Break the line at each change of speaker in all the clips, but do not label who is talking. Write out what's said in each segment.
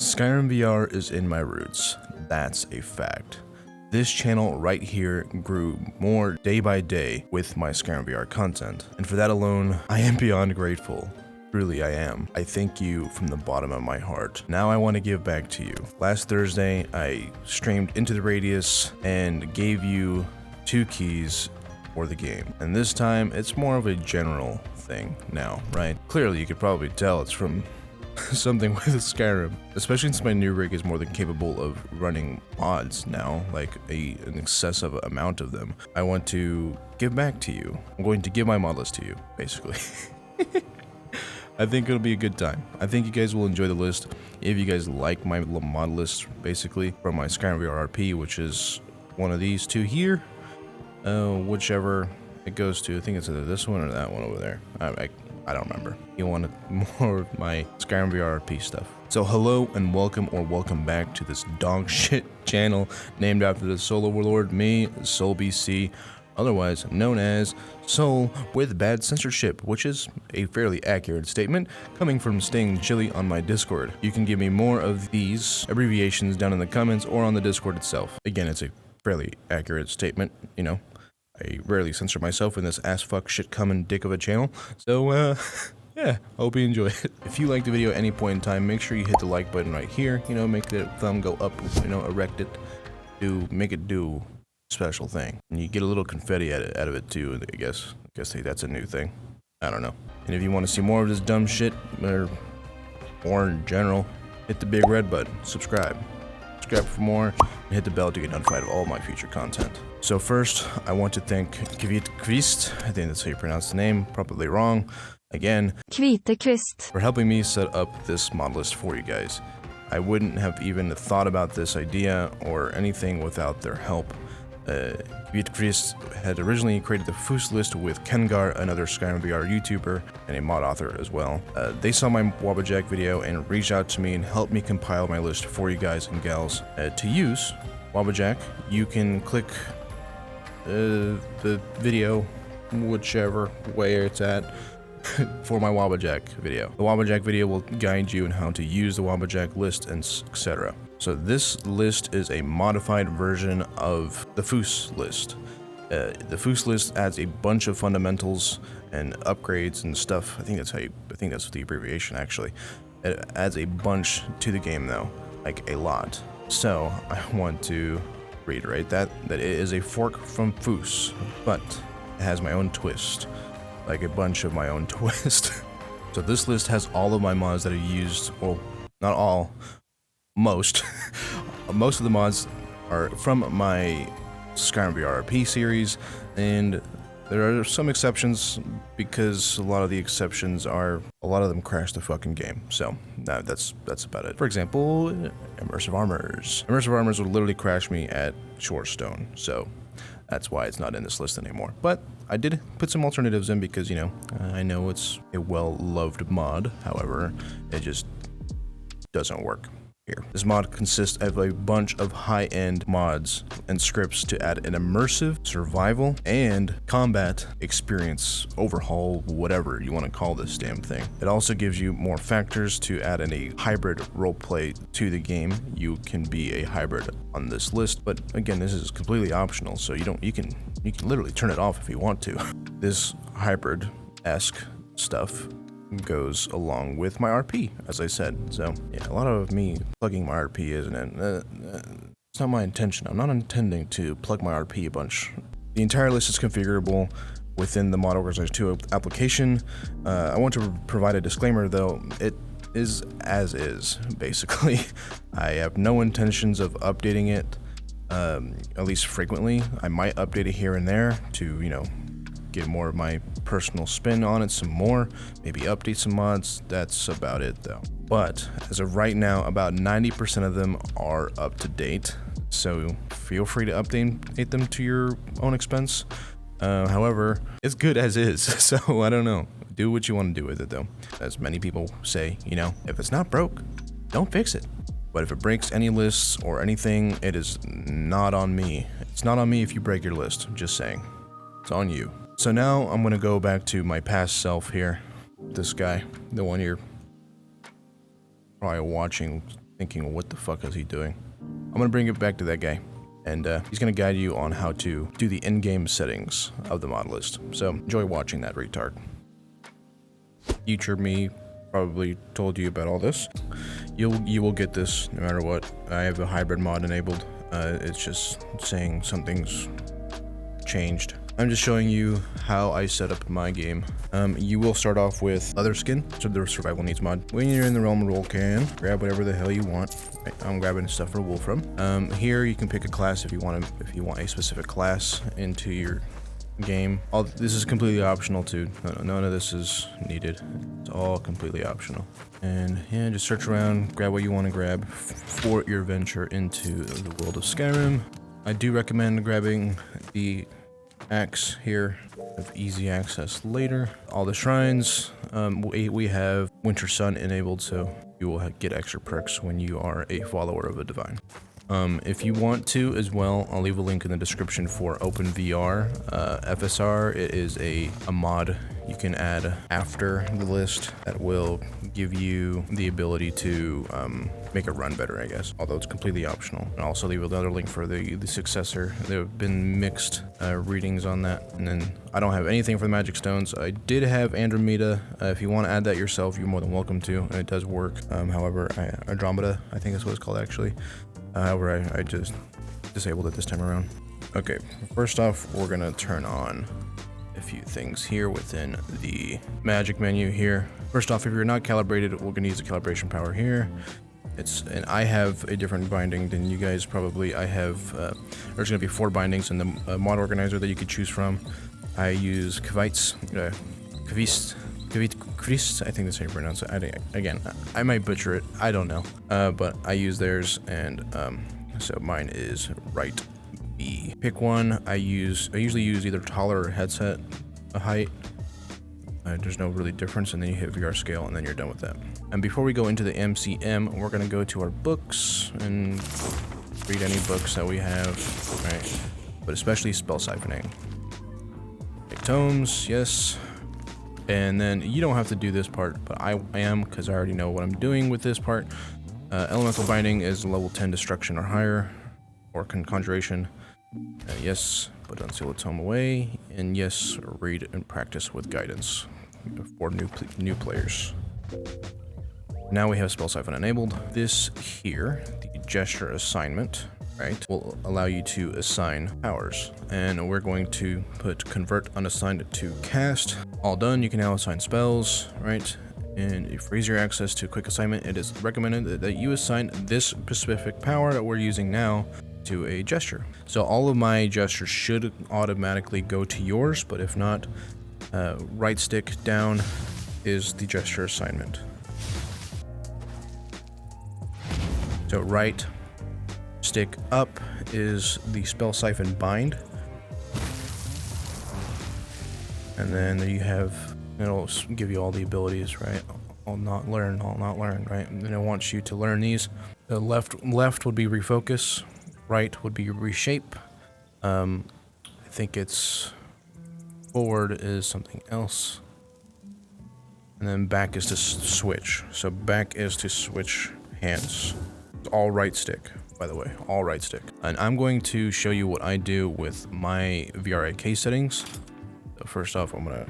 SkyrimVR is in my roots, that's a fact. This channel right here grew more day by day with my SkyrimVR content, and for that alone, I am beyond grateful. Truly I am. I thank you from the bottom of my heart. Now I want to give back to you. Last Thursday, I streamed Into the Radius and gave you 2 keys for the game. And this time, it's more of a general thing now, right? Clearly, you could probably tell it's from something with Skyrim, especially since my new rig is more than capable of running mods now, like an excessive amount of them. I want to give back to you. I'm going to give my mod list to you, basically. I think it'll be a good time. I think you guys will enjoy the list. If you guys like my mod list, basically, from my SkyrimVR RP, which is one of these 2 here, whichever it goes to. I think it's either this one or that one over there. I don't remember. You want more of my SkyrimVR RP stuff. So hello and welcome, or welcome back to this dog shit channel named after the solo warlord, me, SoulBC, otherwise known as Soul with bad censorship, which is a fairly accurate statement coming from Staying Chilly on my Discord. You can give me more of these abbreviations down in the comments or on the Discord itself. Again, it's a fairly accurate statement, you know. I rarely censor myself in this ass fuck shit coming dick of a channel, so yeah, hope you enjoy it. If you like the video at any point in time, make sure you hit the like button right here, you know, make the thumb go up, you know, erect it, make it do special thing. And you get a little confetti out of it too, I guess that's a new thing. I don't know. And if you want to see more of this dumb shit, or more in general, hit the big red button, subscribe for more, and hit the bell to get notified of all my future content. So first, I want to thank KviteKvist, I think that's how you pronounce the name, probably wrong, again,
KviteKvist,
for helping me set up this mod list for you guys. I wouldn't have even thought about this idea or anything without their help. KviteKvist had originally created the Foos list with Kengar, another SkyrimVR YouTuber and a mod author as well. They saw my Wabbajack video and reached out to me and helped me compile my list for you guys and gals. To use Wabbajack, you can click the video, whichever way it's at, for my Wabbajack video. The Wabbajack video will guide you in how to use the Wabbajack list and etc. So this list is a modified version of the Foos list. The Foos list adds a bunch of fundamentals and upgrades and stuff. I think that's the abbreviation actually. It adds a bunch to the game though, like a lot. So I want to reiterate that it is a fork from Foos, but it has my own twist, like a bunch of my own twist. So this list has all of my mods that I used, well, not all, most of the mods are from my SkyrimVR RP series, and there are some exceptions because a lot of them crash the fucking game. So that's about it. For example, immersive armors. Immersive armors would literally crash me at Shorestone, so that's why it's not in this list anymore. But I did put some alternatives in because, you know, I know it's a well-loved mod. However, it just doesn't work here. This mod consists of a bunch of high-end mods and scripts to add an immersive survival and combat experience overhaul, whatever you want to call this damn thing. It also gives you more factors to add in a hybrid roleplay to the game. You can be a hybrid on this list, but again, this is completely optional, so you can literally turn it off if you want to. This hybrid-esque stuff goes along with my RP, as I said. So yeah, a lot of me plugging my RP isn't it? It's not my intention. I'm not intending to plug my RP a bunch. The entire list is configurable within the Mod Organizer 2 application. I want to provide a disclaimer though. It is as is, basically. I have no intentions of updating it, at least frequently. I might update it here and there to, you know, get more of my personal spin on it some more, maybe update some mods. That's about it though. But as of right now, about 90% of them are up to date, so feel free to update them to your own expense. However, it's good as is, so I don't know. Do what you want to do with it though. As many people say, you know, if it's not broke, don't fix it. But if it breaks any lists or anything, it is not on me. It's not on me if you break your list, just saying. It's on you. So now I'm gonna go back to my past self here. This guy, the one you're probably watching thinking, what the fuck is he doing? I'm gonna bring it back to that guy, and he's gonna guide you on how to do the in-game settings of the Modlist. So enjoy watching that retard. Future me probably told you about all this. You will get this no matter what. I have a hybrid mod enabled. It's just saying something's changed. I'm just showing you how I set up my game. You will start off with leather skin, so the survival needs mod. When you're in the realm of Lorkhan, grab whatever the hell you want. Right, I'm grabbing stuff for Wolfram. Here you can pick a class if you want a specific class into your game. This is completely optional too. None of this is needed. It's all completely optional. And yeah, just search around, grab what you want to grab for your venture into the world of Skyrim. I do recommend grabbing the axe here, have easy access later. All the shrines, we have Winter Sun enabled, so you will get extra perks when you are a follower of a divine. If you want to as well, I'll leave a link in the description for VR FSR. It is a mod you can add after the list that will give you the ability to make it run better, I guess, although it's completely optional. I'll also leave another link for the successor. There have been mixed readings on that. And then I don't have anything for the magic stones. I did have Andromeda. If you want to add that yourself, you're more than welcome to, and it does work. However, Andromeda, I think that's what it's called actually. However, I just disabled it this time around. Okay, first off, we're gonna turn on a few things here within the magic menu here. First off, if you're not calibrated, we're gonna use the calibration power here. And I have a different binding than you guys probably. I have, there's gonna be 4 bindings in the mod organizer that you could choose from. I use KviteKvist, I think that's how you pronounce it. Again, I might butcher it, I don't know. But I use theirs, and so mine is right B. Pick one. I usually use either taller or headset height. There's no really difference, and then you hit VR scale, and then you're done with that. And before we go into the MCM, we're gonna go to our books and read any books that we have, right? But especially Spellsiphoning. Take tomes, yes. And then you don't have to do this part, but I am, because I already know what I'm doing with this part. Elemental binding is level 10 destruction or higher, or conjuration. Yes, but unseal a tome away, and yes, read and practice with guidance for new players. Now we have Spellsiphon enabled. This here, the gesture assignment, right, will allow you to assign powers, and we're going to put convert unassigned to cast. All done. You can now assign spells, right? And for easier access to quick assignment, it is recommended that you assign this specific power that we're using now to a gesture. So all of my gestures should automatically go to yours, but if not, right stick down is the gesture assignment. So right stick up is the Spellsiphon bind, and then you have, it'll give you all the abilities, right? I'll not learn, right? And then it wants you to learn these. The left would be refocus, right would be reshape. I think it's forward is something else, and then back is to switch. So back is to switch hands. It's all right stick, by the way, all right stick. And I'm going to show you what I do with my VRIK settings. So first off, I'm gonna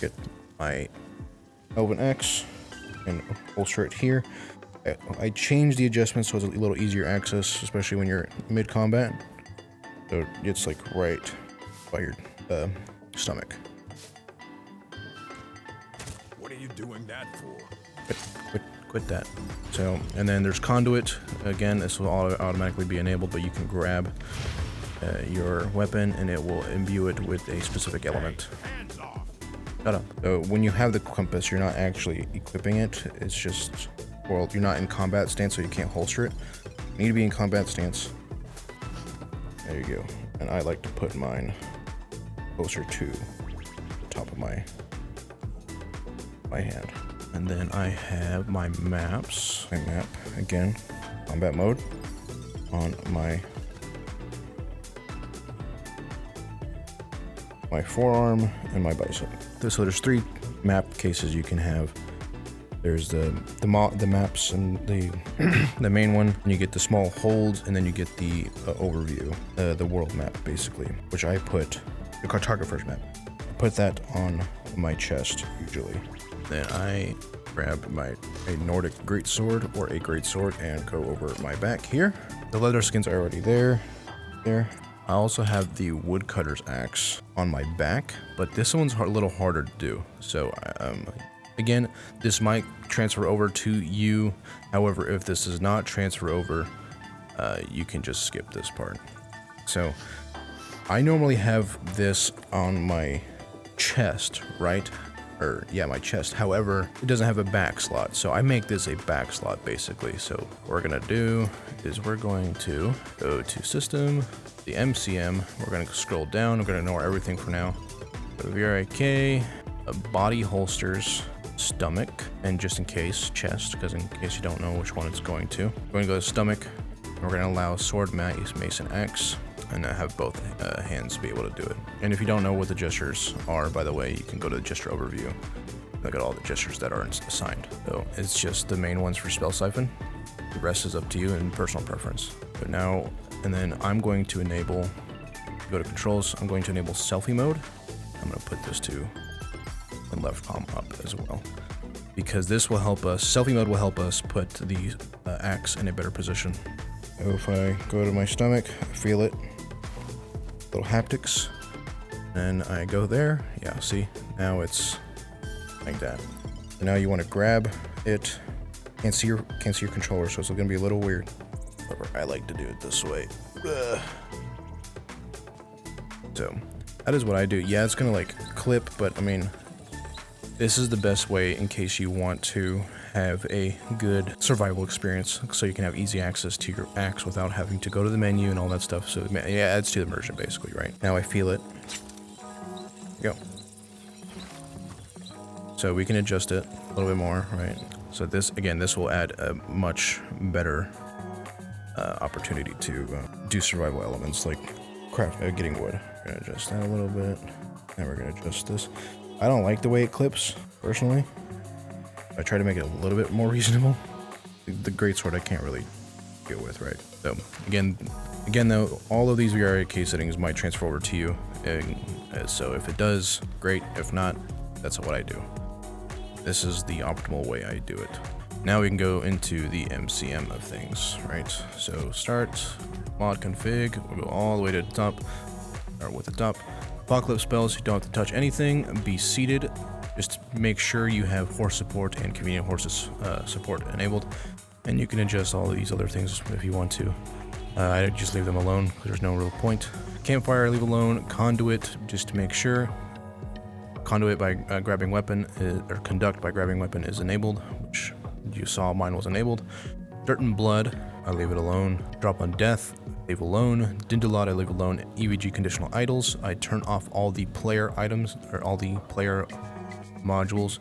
get my Elven X and holster it here. I changed the adjustments so it's a little easier access, especially when you're mid-combat. So it's like right by your stomach.
What are you doing that for?
Quit that. So, and then there's conduit. Again, this will automatically be enabled, but you can grab your weapon and it will imbue it with a specific element. Shut up. So when you have the compass, you're not actually equipping it. It's just, well, you're not in combat stance, so you can't holster it. You need to be in combat stance. There you go. And I like to put mine closer to the top of my hand. And then I have my maps. My map, again, combat mode on my forearm and my bicep. So there's 3 map cases you can have. There's the maps and the the main one, and you get the small holds, and then you get the overview, the world map basically, which I put the cartographer's map. I put that on my chest usually. Then I grab a Nordic greatsword or a greatsword and go over my back here. The leather skins are already there. I also have the woodcutter's axe on my back, but this one's a little harder to do. So again, this might transfer over to you. However, if this does not transfer over, you can just skip this part. So I normally have this on my chest, right? My chest. However, it doesn't have a back slot, so I make this a back slot basically. So what we're gonna do is we're going to go to System, the MCM. We're gonna scroll down. We're gonna ignore everything for now. Go to VRIK, body holsters, stomach, and just in case, chest, because in case you don't know which one it's going to. We're gonna go to stomach. We're gonna allow sword, mace, and axe, and I have both hands to be able to do it. And if you don't know what the gestures are, by the way, you can go to the gesture overview. Look at all the gestures that are assigned. So it's just the main ones for Spellsiphon. The rest is up to you and personal preference. But now, and then I'm going to enable, go to controls, I'm going to enable selfie mode. I'm gonna put this to the left palm up as well, because this will help us, selfie mode will help us put the axe in a better position. So if I go to my stomach, I feel it, little haptics, and I go there. Yeah, see, now it's like that. So now you want to grab it. Can't see your controller, so it's gonna be a little weird. However, I like to do it this way. So that is what I do. Yeah, it's gonna like clip, but I mean, this is the best way in case you want to have a good survival experience, so you can have easy access to your axe without having to go to the menu and all that stuff. So yeah, it adds to the immersion basically, right? Now I feel it. Go. So we can adjust it a little bit more, right? So this, again, this will add a much better opportunity to do survival elements like getting wood. We're gonna adjust that a little bit. Now we're gonna adjust this. I don't like the way it clips, personally. I try to make it a little bit more reasonable. The greatsword I can't really deal with, right? So again though, all of these VRIK settings might transfer over to you. And, so if it does, great. If not, that's what I do. This is the optimal way I do it. Now we can go into the MCM of things, right? So start, mod config, we'll go all the way to the top, start with the top. Apocalypse spells, you don't have to touch anything, be seated. Just make sure you have horse support and convenient horses support enabled. And you can adjust all of these other things if you want to. I just leave them alone because there's no real point. Campfire, leave alone. Conduit, just to make sure. Conduit by grabbing weapon, or conduct by grabbing weapon is enabled, which you saw mine was enabled. Dirt and blood, I leave it alone. Drop on death, leave alone. Dindulat, I leave alone. EVG conditional idols, I turn off all the player items, or all the player modules,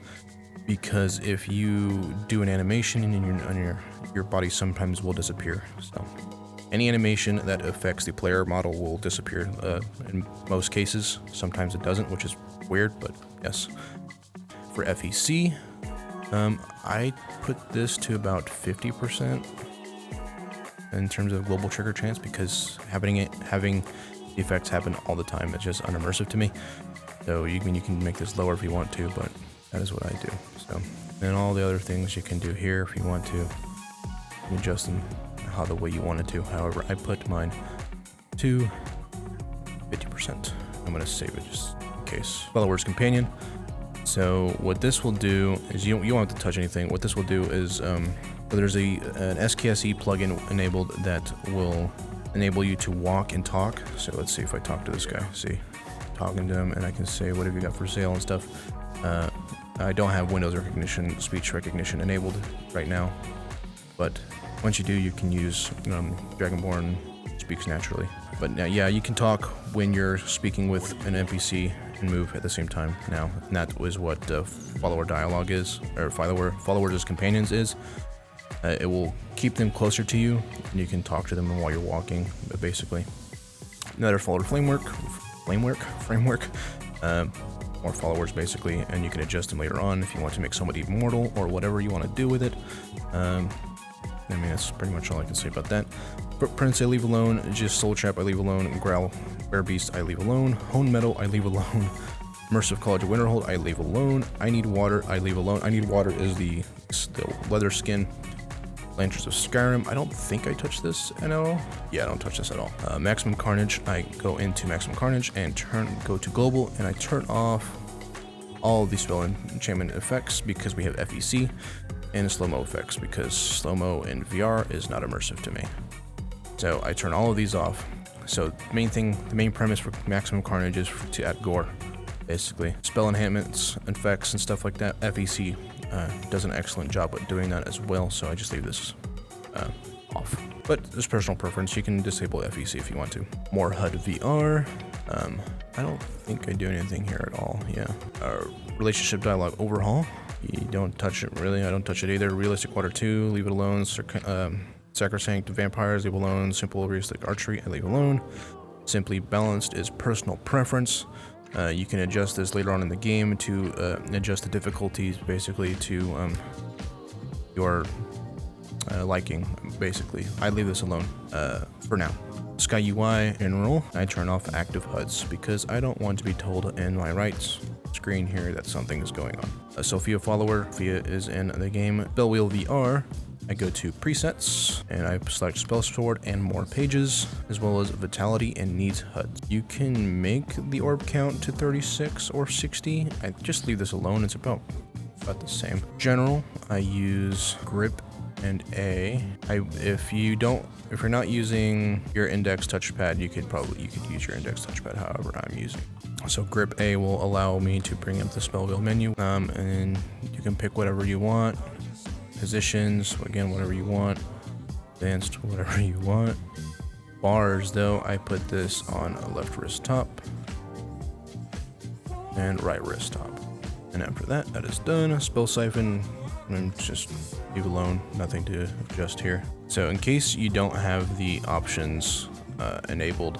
because if you do an animation and your body sometimes will disappear. So any animation that affects the player model will disappear in most cases. Sometimes it doesn't, which is weird, but yes. For FEC, I put this to about 50% in terms of global trigger chance, because having the effects happen all the time, it's just unimmersive to me. So you can make this lower if you want to, but that is what I do. So, and all the other things you can do here if you want to. You can adjust them how the way you want it to. However, I put mine to 50%. I'm gonna save it just in case. Followers companion. So what this will do is you don't have to touch anything. What this will do is there's an SKSE plugin enabled that will enable you to walk and talk. So let's see if I talk to this guy. See, talking to him, and I can say, what have you got for sale and stuff. I don't have Windows recognition, speech recognition enabled right now, but once you do, you can use Dragonborn speaks naturally. But now, yeah, you can talk when you're speaking with an NPC and move at the same time now. And that was what follower dialogue is, or followers as companions is. It will keep them closer to you, and you can talk to them while you're walking, basically. Another follower framework. more followers basically, and you can adjust them later on if you want to make somebody immortal or whatever you want to do with it. I mean, that's pretty much all I can say about that. Footprints I leave alone, just Soul Trap I leave alone, Growl, Bear Beast I leave alone, Hone Metal I leave alone, Immersive College of Winterhold I leave alone, I Need Water I leave alone. I Need Water is the leather skin. Lanterns of Skyrim, I don't think I touched this at all. Yeah, I don't touch this at all. Maximum Carnage, I go into Maximum Carnage and go to Global, and I turn off all of the spell enchantment effects because we have FEC, and slow-mo effects because slow-mo in VR is not immersive to me. So I turn all of these off. So the main premise for Maximum Carnage is to add gore, basically. Spell enhancements, effects, and stuff like that. FEC does an excellent job at doing that as well, so I just leave this off. But it's personal preference. You can disable FEC if you want to. More HUD VR. I don't think I do anything here at all. Yeah. Relationship dialogue overhaul. You don't touch it really. I don't touch it either. Realistic Water 2, leave it alone. Sacrosanct Vampires, leave alone. Simple Realistic Archery, I leave alone. Simply Balanced is personal preference. You can adjust this later on in the game to adjust the difficulties basically to your liking, basically. I leave this alone for now. Sky UI General, I turn off active HUDs because I don't want to be told in my right screen here that something is going on. A Sophia follower, Sophia is in the game. Spellwheel VR, I go to presets and I select spell sword and more pages, as well as vitality and needs HUDs. You can make the orb count to 36 or 60. I just leave this alone. It's about the same. General, I use grip and A. If you're not using your index touchpad, you could use your index touchpad however I'm using. So grip A will allow me to bring up the spell wheel menu, and you can pick whatever you want. Positions, again, whatever you want. Advanced, whatever you want. Bars, though, I put this on left wrist top and right wrist top. And after that is done. Spellsiphon, and just leave alone, nothing to adjust here. So in case you don't have the options enabled,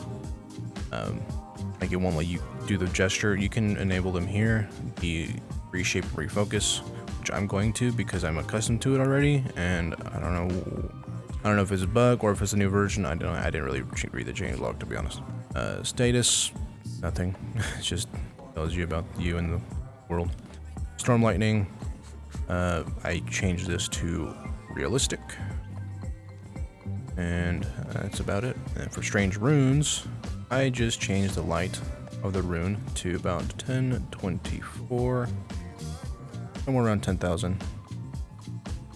like it won't let you do the gesture, you can enable them here. The reshape and refocus, which I'm going to because I'm accustomed to it already, and I don't know if it's a bug or if it's a new version. I didn't really read the change log, to be honest. Status, nothing. It just tells you about you and the world. Storm lightning, I changed this to realistic, and that's about it. And for strange runes, I just changed the light of the rune to about 1024, somewhere around 10,000,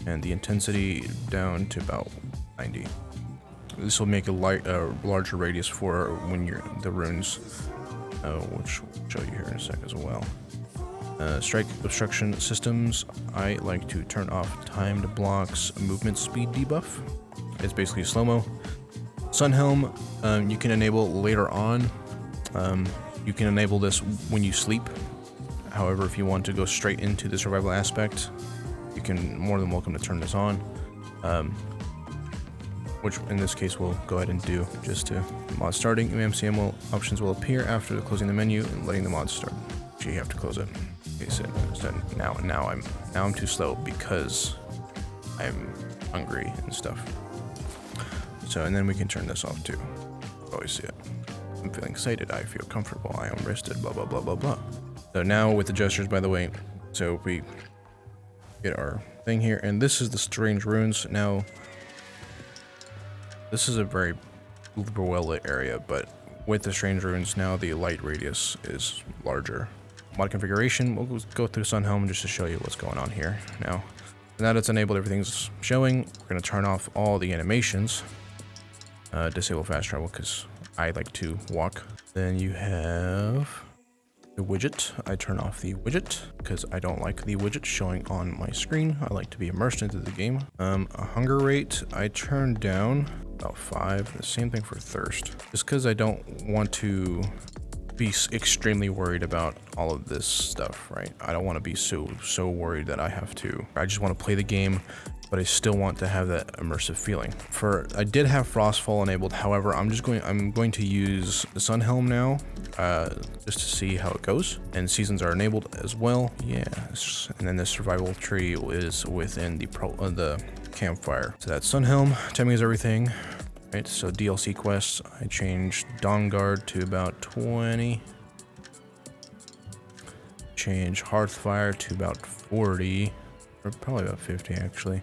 and the intensity down to about 90. This will make a larger radius for when the runes, which we'll show you here in a sec as well. Strike obstruction systems, I like to turn off timed blocks movement speed debuff. It's basically slow-mo. Sunhelm, you can enable later on. You can enable this when you sleep. However, if you want to go straight into the survival aspect, you can more than welcome to turn this on. Which in this case we'll go ahead and do just to mod starting. MCM options will appear after closing the menu and letting the mod start. So you have to close it. Okay, so now I'm too slow because I'm hungry and stuff. So, and then we can turn this off too. Always see it. I'm feeling excited. I feel comfortable. I am rested. Blah, blah, blah, blah, blah. So now with the gestures, by the way, so we get our thing here, and this is the strange runes. Now, this is a very well lit area, but with the strange runes, now the light radius is larger. Mod configuration, we'll go through Sunhelm just to show you what's going on here. Now that it's enabled, everything's showing. We're going to turn off all the animations. Disable fast travel because I like to walk. Then you have the widget. I turn off the widget because I don't like the widget showing on my screen. I like to be immersed into the game. A hunger rate, I turn down about 5. The same thing for thirst. Just because I don't want to be extremely worried about all of this stuff, right? I don't want to be so worried that I just want to play the game, but I still want to have that immersive feeling. I did have Frostfall enabled, however, I'm going to use the Sunhelm now, just to see how it goes. And seasons are enabled as well, yes. And then the survival tree is within the campfire. So that's Sunhelm, timing is everything. Right, so DLC quests, I changed Dawn Guard to about 20. Change Hearthfire to about 40, or probably about 50 actually.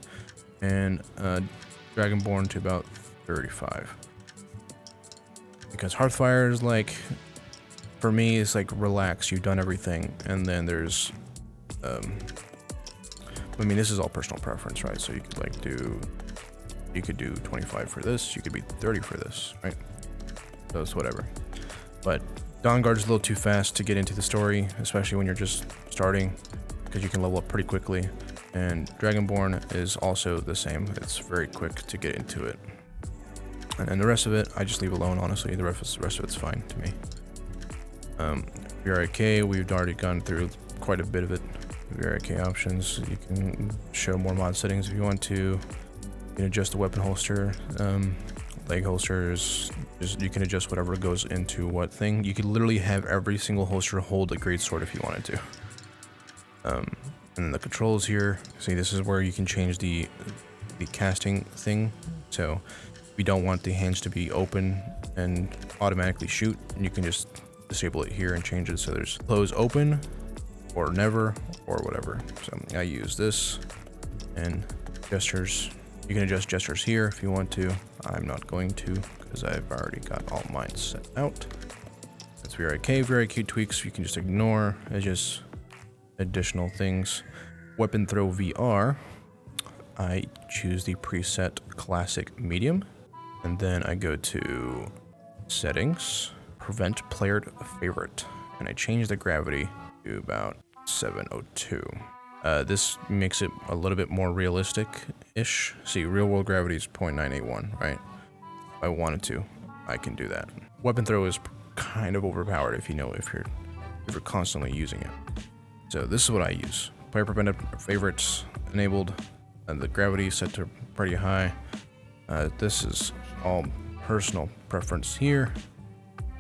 And Dragonborn to about 35. Because Hearthfire is like, for me, it's like relax, you've done everything. And then there's, I mean, this is all personal preference, right? So you could like you could do 25 for this, you could be 30 for this, right? So it's whatever. But Dawn Guard's a little too fast to get into the story, especially when you're just starting, because you can level up pretty quickly. And Dragonborn is also the same. It's very quick to get into it. And then the rest of it, I just leave alone, honestly. The rest of it's fine to me. VRIK, we've already gone through quite a bit of it. VRIK options, you can show more mod settings if you want to. You can adjust the weapon holster, leg holsters, you can adjust whatever goes into what thing. You could literally have every single holster hold a greatsword if you wanted to. And then the controls here, see, this is where you can change the casting thing. So if you don't want the hands to be open and automatically shoot, you can just disable it here and change it so there's close open or never or whatever. So I use this, and gestures. You can adjust gestures here if you want to. I'm not going to because I've already got all mine set out. That's VRIK. VRIK tweaks you can just ignore. It's just additional things. Weapon throw VR. I choose the preset classic medium, and then I go to settings, prevent player favorite, and I change the gravity to about 702. This makes it a little bit more realistic-ish. See, real world gravity is 0.981, right? If I wanted to, I can do that. Weapon throw is kind of overpowered if you're constantly using it. So this is what I use. Player prevented favorites enabled, and the gravity set to pretty high. This is all personal preference here.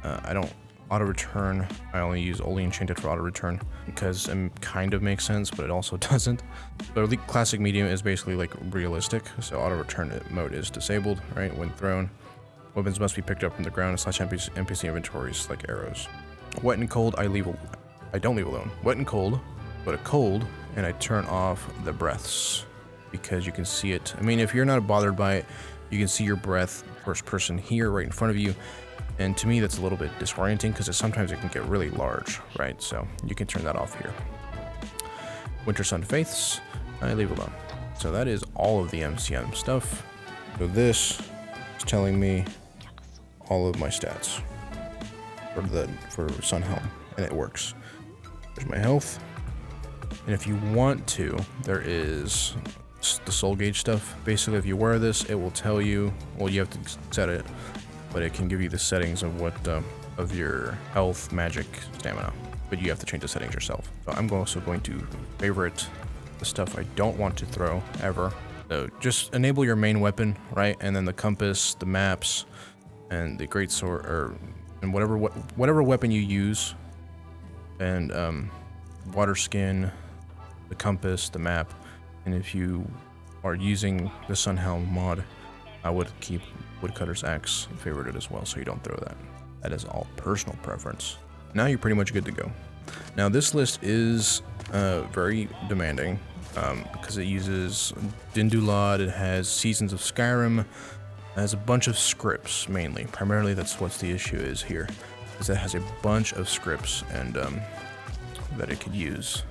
I don't auto return. I only use Only Enchanted for auto return because it kind of makes sense, but it also doesn't. But Elite Classic Medium is basically like realistic, so auto return mode is disabled, right? When thrown, weapons must be picked up from the ground / NPC inventories like arrows. Wet and cold, I don't leave alone. Wet and cold, but a cold, and I turn off the breaths because you can see it. I mean, if you're not bothered by it, you can see your breath first person here right in front of you. And to me, that's a little bit disorienting because sometimes it can get really large, right? So you can turn that off here. Winter Sun Faiths, I leave alone. So that is all of the MCM stuff. So this is telling me all of my stats for Sunhelm, and it works. There's my health. And if you want to, there is the soul gauge stuff. Basically, if you wear this, it will tell you, well, you have to set it, but it can give you the settings of what of your health, magic, stamina, but you have to change the settings yourself. So I'm also going to favorite the stuff I don't want to throw ever. So just enable your main weapon, right? And then the compass, the maps, and the greatsword, and whatever weapon you use, and water skin, the compass, the map. And if you are using the Sunhelm mod, I would keep Woodcutter's Axe favorited as well, so you don't throw that. That is all personal preference. Now you're pretty much good to go. Now this list is very demanding because it uses Dindulad, it has Seasons of Skyrim, it has a bunch of scripts mainly. Primarily that's what the issue is here, is it has a bunch of scripts and that it could use.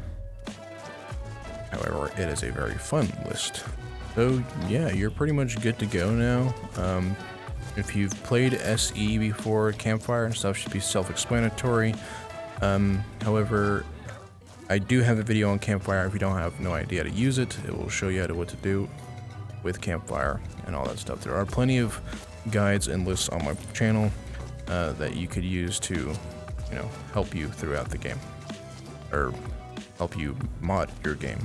However, it is a very fun list. So yeah, you're pretty much good to go now. If you've played SE before, Campfire and stuff should be self-explanatory. However, I do have a video on Campfire. If you don't have no idea how to use it, it will show you what to do with Campfire and all that stuff. There are plenty of guides and lists on my channel that you could use to, help you throughout the game, or help you mod your game,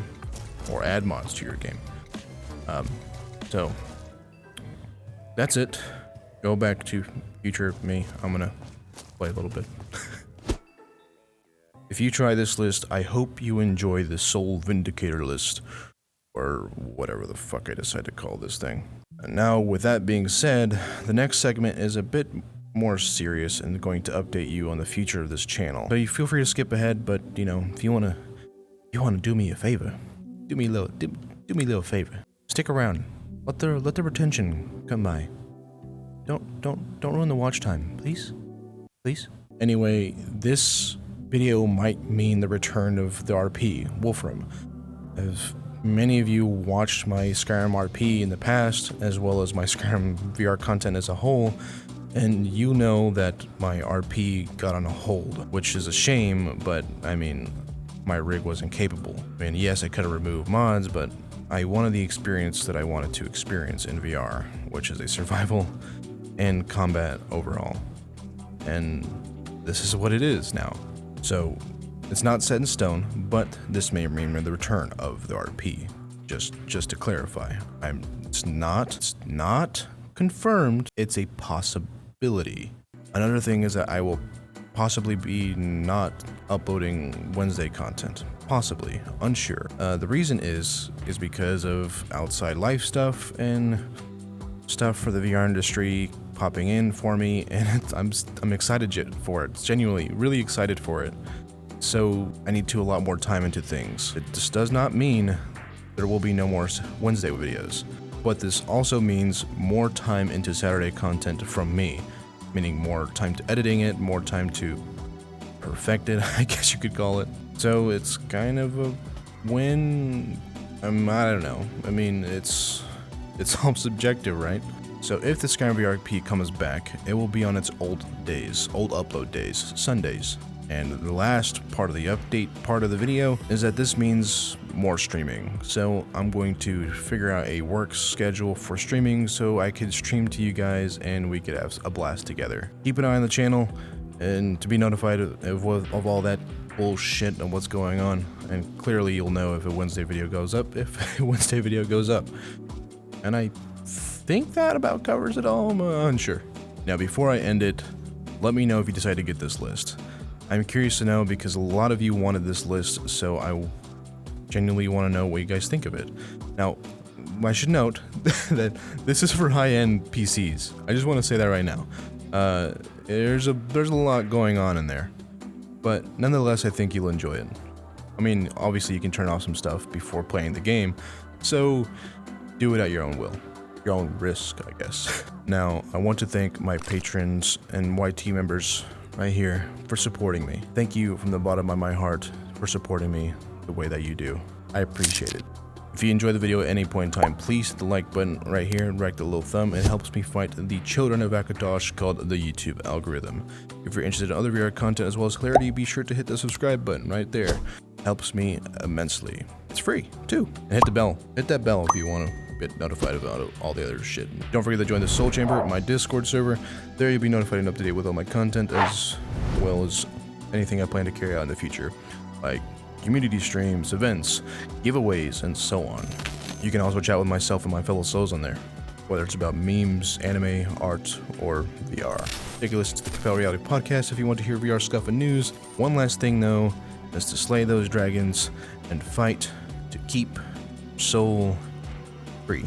or add mods to your game. So that's it. Go back to future me. I'm gonna play a little bit. If you try this list, I hope you enjoy the Soul Vindicator list, or whatever the fuck I decide to call this thing. And now, with that being said, the next segment is a bit more serious and going to update you on the future of this channel. So you feel free to skip ahead, but you know, if you wanna do me a favor, do me a little favor. Stick around. Let the retention come by. Don't ruin the watch time, please. Please. Anyway, this video might mean the return of the RP, Wolfram. As many of you watched my Skyrim RP in the past, as well as my Skyrim VR content as a whole, and you know that my RP got on a hold, which is a shame, but I mean, my rig wasn't capable. I mean, yes, I could have removed mods, but I wanted the experience that I wanted to experience in VR, which is a survival and combat overall. And this is what it is now. So it's not set in stone, but this may mean the return of the RP. Just to clarify, it's not confirmed. It's a possibility. Another thing is that I will possibly be not uploading Wednesday content. Possibly, unsure. The reason is because of outside life stuff and stuff for the VR industry popping in for me, and I'm excited for it. Genuinely, really excited for it. So I need to allot more time into things. It just does not mean there will be no more Wednesday videos, but this also means more time into Saturday content from me, meaning more time to editing it, more time to perfect it, I guess you could call it. So it's kind of a win. I don't know. I mean, it's all subjective, right? So if the Skyrim VR RP comes back, it will be on its old upload days, Sundays. And the last part of the update part of the video is that this means more streaming. So I'm going to figure out a work schedule for streaming so I could stream to you guys and we could have a blast together. Keep an eye on the channel and to be notified of all that bullshit and what's going on. And clearly you'll know if a Wednesday video goes up, And I think that about covers it all. I'm unsure. Now, before I end it, let me know if you decide to get this list. I'm curious to know because a lot of you wanted this list, so I genuinely want to know what you guys think of it. Now, I should note that this is for high-end PCs. I just want to say that right now. There's a lot going on in there, but nonetheless, I think you'll enjoy it. I mean, obviously, you can turn off some stuff before playing the game, so do it at your own will. Your own risk, I guess. Now, I want to thank my patrons and YT members right here for supporting me. Thank you from the bottom of my heart for supporting me the way that you do. I appreciate it. If you enjoy the video at any point in time, please hit the like button right here and rack the little thumb. It helps me fight the children of Akatosh called the YouTube algorithm. If you're interested in other VR content as well as clarity, be sure to hit the subscribe button right there. Helps me immensely. It's free too. And hit the bell. Hit that bell if you want to get notified about all the other shit. Don't forget to join the Soul Chamber, my Discord server. There you'll be notified and up to date with all my content as well as anything I plan to carry out in the future, like community streams, events, giveaways, and so on. You can also chat with myself and my fellow souls on there, whether it's about memes, anime, art, or VR. Take a listen to the Capel Reality Podcast if you want to hear VR stuff and news. One last thing though, is to slay those dragons and fight to keep soul free.